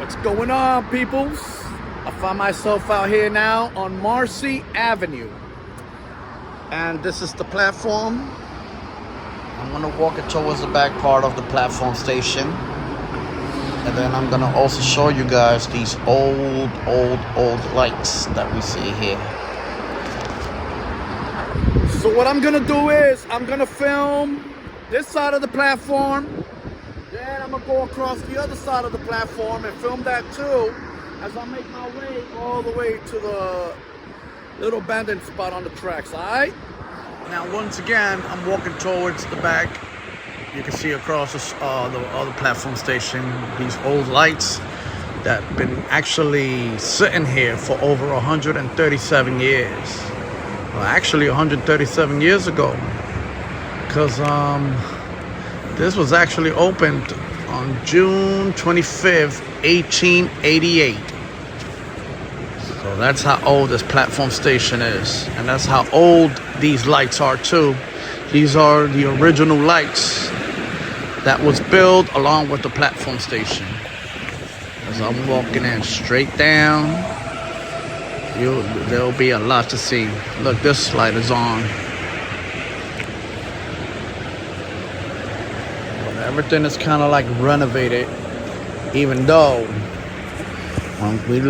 What's going on, peoples? I find myself out here now on Marcy Avenue. And this is the platform. I'm gonna walk it towards the back part of the platform station. And then I'm gonna also show you guys these old lights that we see here. So what I'm gonna do is, I'm gonna film this side of the platform. Then I'm gonna go across the other side of the platform and film that too, as I make my way all the way to the little abandoned spot on the tracks, alright? Now once again, I'm walking towards the back. You can see across the other platform station, these old lights that have been actually sitting here for over 137 years. Well, actually 137 years ago. Because this was actually opened on June 25th, 1888. So that's how old this platform station is. And that's how old these lights are too. These are the original lights that was built along with the platform station. As I'm walking in straight down, there'll be a lot to see. Look, this light is on. Everything is kind of like renovated, even though when we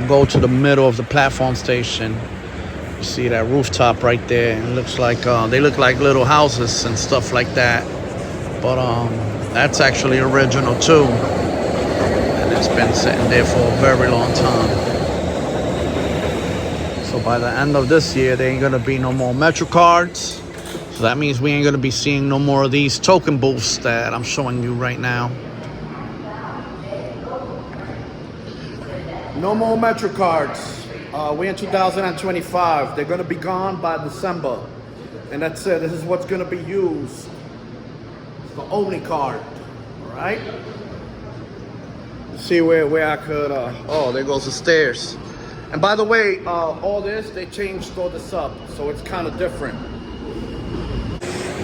go to the middle of the platform station, you see that rooftop right there. It looks like they look like little houses and stuff like that. But that's actually original too, and it's been sitting there for a very long time. So by the end of this year, there ain't gonna be no more Metro cards. So that means we ain't gonna be seeing no more of these token booths that I'm showing you right now. No more Metro cards. We're in 2025. They're gonna be gone by December. And that's it. This is what's gonna be used. It's the only card, all right? Let's see where I could, oh, there goes the stairs. And by the way, all this, they changed all this up. So it's kind of different.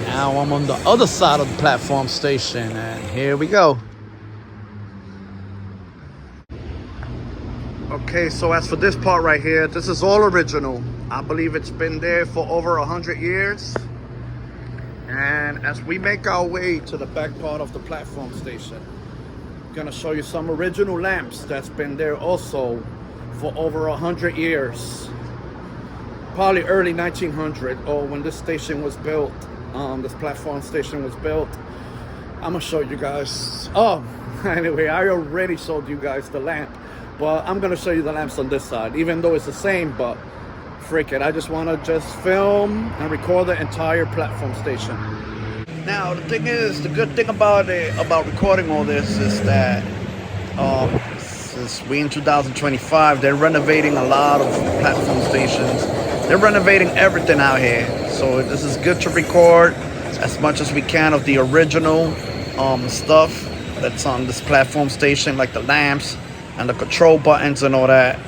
Now I'm on the other side of the platform station, and here we go. Okay, so as for this part right here, this is all original. I believe it's been there for over 100 years. And as we make our way to the back part of the platform station, I'm gonna show you some original lamps that's been there also for over 100 years. Probably early 1900 or when this station was built. This platform station was built. I'm gonna show you guys. Oh, anyway, I already showed you guys the lamp, but I'm gonna show you the lamps on this side, even though it's the same. But freak it, I just want to film and record the entire platform station. Now the thing is, the good thing about recording all this is that since we in 2025, they're renovating a lot of platform stations. They're renovating everything out here. So this is good to record as much as we can of the original stuff that's on this platform station, like the lamps and the control buttons and all that,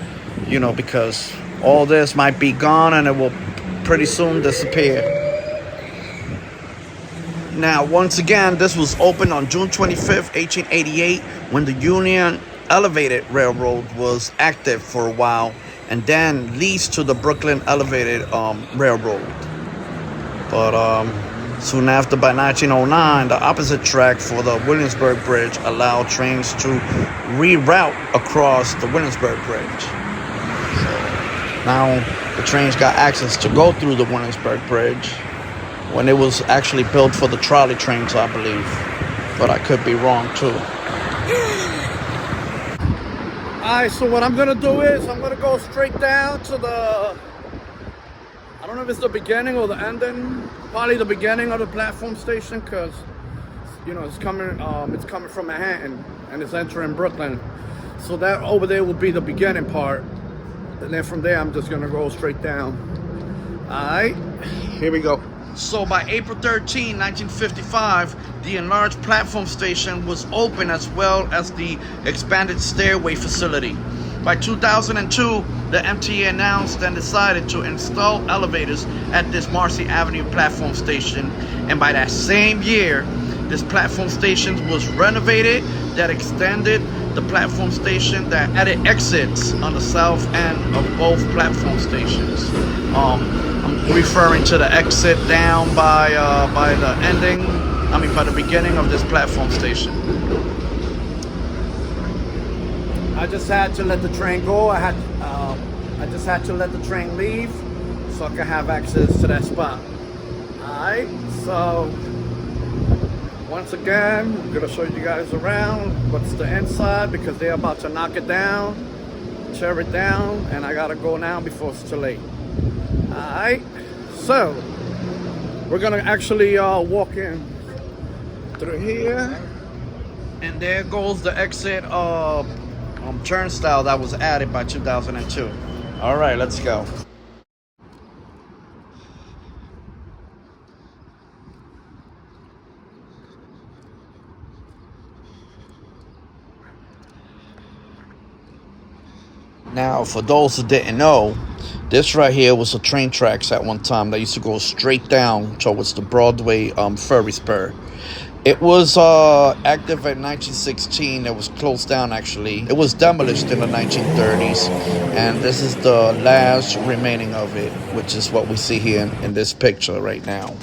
you know, because all this might be gone and it will pretty soon disappear. Now, once again, this was opened on June 25th, 1888, when the Union Elevated Railroad was active for a while, and then leads to the Brooklyn Elevated Railroad. But soon after, by 1909, the opposite track for the Williamsburg Bridge allowed trains to reroute across the Williamsburg Bridge. So now the trains got access to go through the Williamsburg Bridge when it was actually built for the trolley trains, I believe. But I could be wrong too. Alright, so what I'm gonna do is I'm gonna go straight down to the, I don't know if it's the beginning or the ending, probably the beginning of the platform station, because you know it's coming from Manhattan and it's entering Brooklyn. So that over there will be the beginning part, and then from there I'm just gonna go straight down. Alright, here we go. So by April 13, 1955, the enlarged platform station was open, as well as the expanded stairway facility. By 2002, the MTA announced and decided to install elevators at this Marcy Avenue platform station. And by that same year, This platform station was renovated, that extended the platform station, that added exits on the south end of both platform stations. I'm referring to the exit down by the ending, by the beginning of this platform station. I just had to let the train go. I just had to let the train leave so I can have access to that spot. Alright, so once again, I'm gonna show you guys around what's the inside, because they're about to knock it down, tear it down, and I gotta go now before it's too late. Alright, so we're gonna actually walk in through here, and there goes the exit turnstile that was added by 2002. All right, let's go. Now, for those who didn't know, this right here was the train tracks at one time that used to go straight down towards the Broadway ferry spur. It was active in 1916. It was closed down, actually. It was demolished in the 1930s. And this is the last remaining of it, which is what we see here in this picture right now.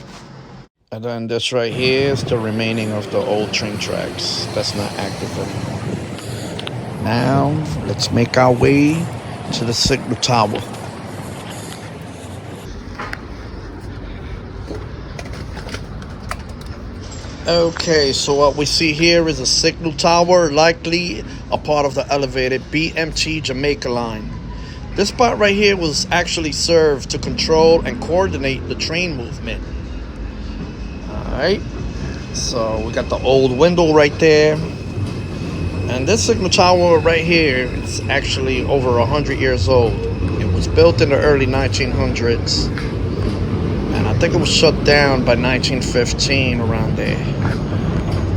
And then this right here is the remaining of the old train tracks. That's not active anymore. Now, let's make our way to the signal tower. Okay, so what we see here is a signal tower, likely a part of the elevated BMT Jamaica line. This part right here was actually served to control and coordinate the train movement. Alright, so we got the old window right there. And this signal tower right here is actually over 100 years old. It was built in the early 1900s. And I think it was shut down by 1915, around there.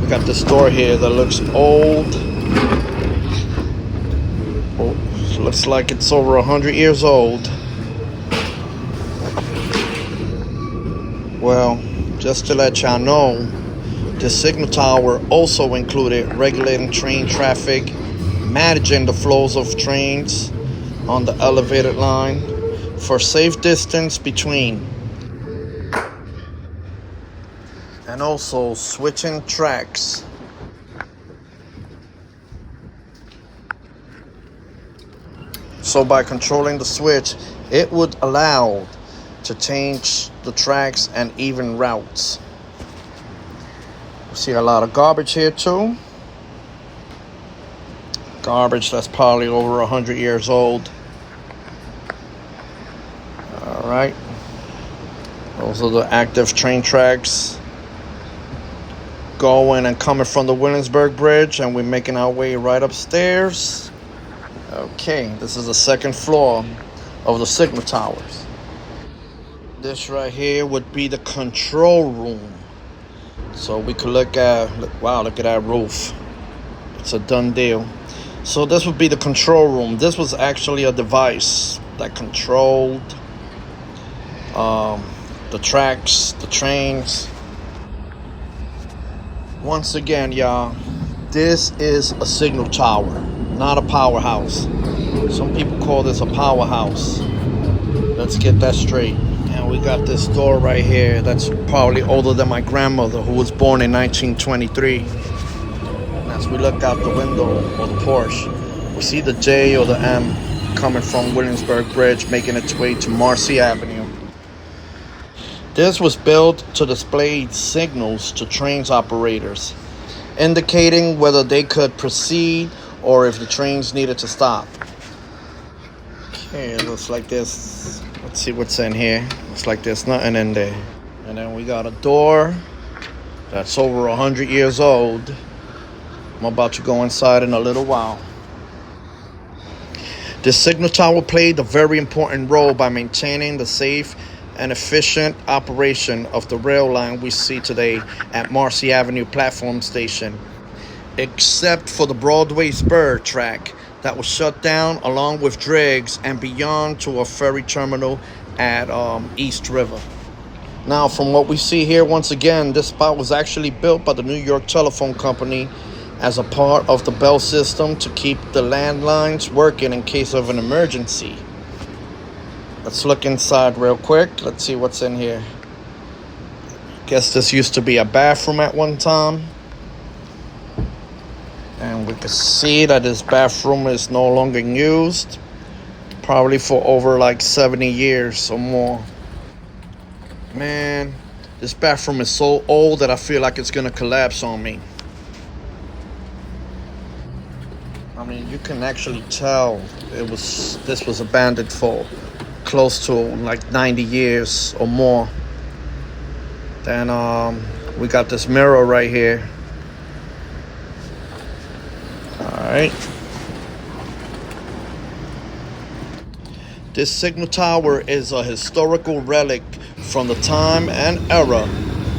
We got this door here that looks old. Oh, looks like it's over 100 years old. Well, just to let y'all know, this signal tower also included regulating train traffic, managing the flows of trains on the elevated line for safe distance between, and also switching tracks. So by controlling the switch, it would allow to change the tracks and even routes. We see a lot of garbage here too. Garbage that's probably over 100 years old. All right. Those are the active train tracks going and coming from the Williamsburg Bridge, and we're making our way right upstairs. Okay, this is the second floor of the signal towers. This right here would be the control room. So we could look at, wow, look at that roof. It's a done deal. So this would be the control room. This was actually a device that controlled the tracks, the trains. Once again, y'all, this is a signal tower, not a powerhouse. Some people call this a powerhouse. Let's get that straight. And we got this door right here that's probably older than my grandmother, who was born in 1923. And as we look out the window or the porch, we see the J or the M coming from Williamsburg Bridge, making its way to Marcy Avenue. This was built to display signals to trains operators, indicating whether they could proceed or if the trains needed to stop. Okay, it looks like this. Let's see what's in here. Looks like there's nothing in there. And then we got a door that's over 100 years old. I'm about to go inside in a little while. This signal tower played a very important role by maintaining the safe and efficient operation of the rail line we see today at Marcy Avenue platform station, except for the Broadway spur track that was shut down, along with drags and beyond to a ferry terminal at East River. Now, from what we see here, once again, this spot was actually built by the New York Telephone Company as a part of the bell system to keep the landlines working in case of an emergency. Let's look inside real quick. Let's see what's in here. Guess this used to be a bathroom at one time. And we can see that this bathroom is no longer used. Probably for over like 70 years or more. Man, this bathroom is so old that I feel like it's gonna collapse on me. I mean, you can actually tell this was abandoned for close to like 90 years or more. Then we got this mirror right here. All right. This signal tower is a historical relic from the time and era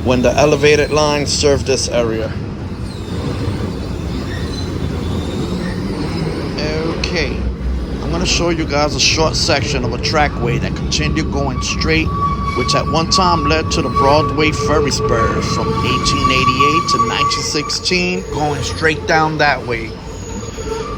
when the elevated line served this area. Okay, I'm going to show you guys a short section of a trackway that continued going straight, which at one time led to the Broadway ferry spur from 1888 to 1916, going straight down that way,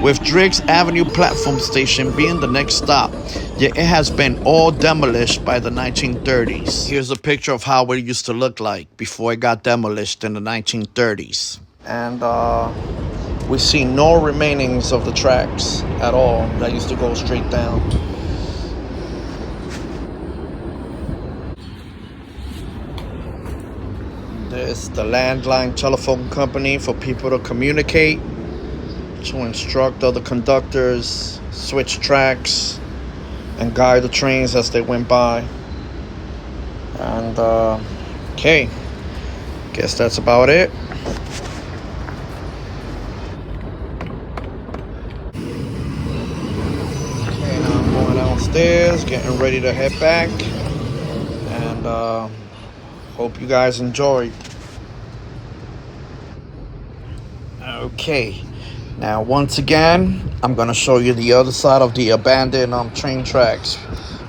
with Driggs Avenue platform station being the next stop. Yet it has been all demolished by the 1930s. Here's a picture of how it used to look like before it got demolished in the 1930s. And we see no remainings of the tracks at all that used to go straight down. This is the landline telephone company for people to communicate, to instruct other conductors, switch tracks, and guide the trains as they went by. And okay, guess that's about it. Okay, now I'm going downstairs, getting ready to head back, and hope you guys enjoyed. Okay, now once again, I'm going to show you the other side of the abandoned train tracks,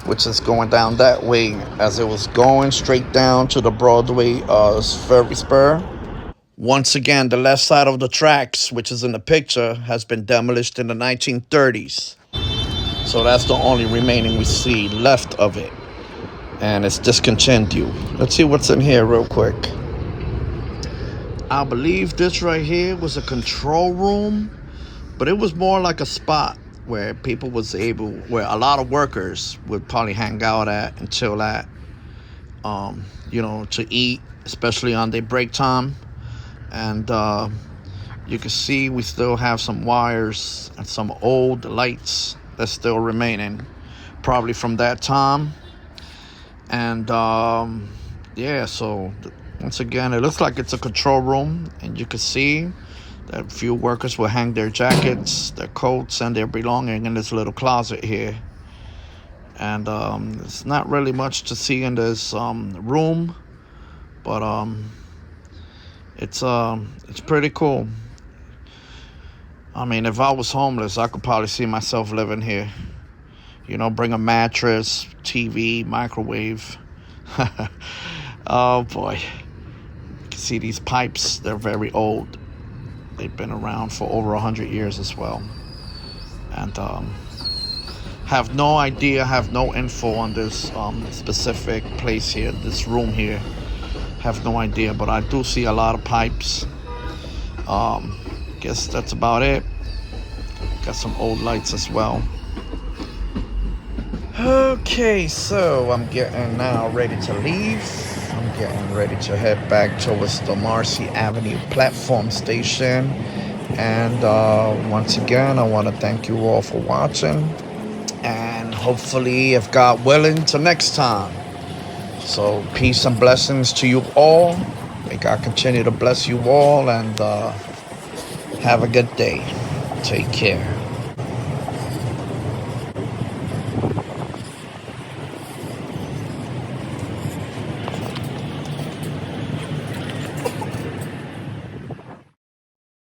which is going down that way as it was going straight down to the Broadway ferry spur. Once again, the left side of the tracks, which is in the picture, has been demolished in the 1930s. So that's the only remaining we see left of it. And it's discontinued. Let's see what's in here real quick. I believe this right here was a control room, but it was more like a spot where people was able, where a lot of workers would probably hang out at and chill at, to eat, especially on their break time. And you can see we still have some wires and some old lights that's still remaining, probably from that time. And yeah, so once again, it looks like it's a control room, and you can see that a few workers will hang their jackets, their coats, and their belongings in this little closet here. And it's not really much to see in this room, but it's pretty cool. I mean, if I was homeless, I could probably see myself living here. Bring a mattress, TV, microwave. Oh boy. You can see these pipes, they're very old. They've been around for over 100 years as well. And have no idea, have no info on this specific place here, this room here. Have no idea, but I do see a lot of pipes. Guess that's about it. Got some old lights as well. Okay, so I'm getting now ready to leave. I'm getting ready to head back towards the Marcy Avenue platform station. And once again, I want to thank you all for watching. And hopefully, if God willing, till next time. So peace and blessings to you all. May God continue to bless you all, and have a good day. Take care.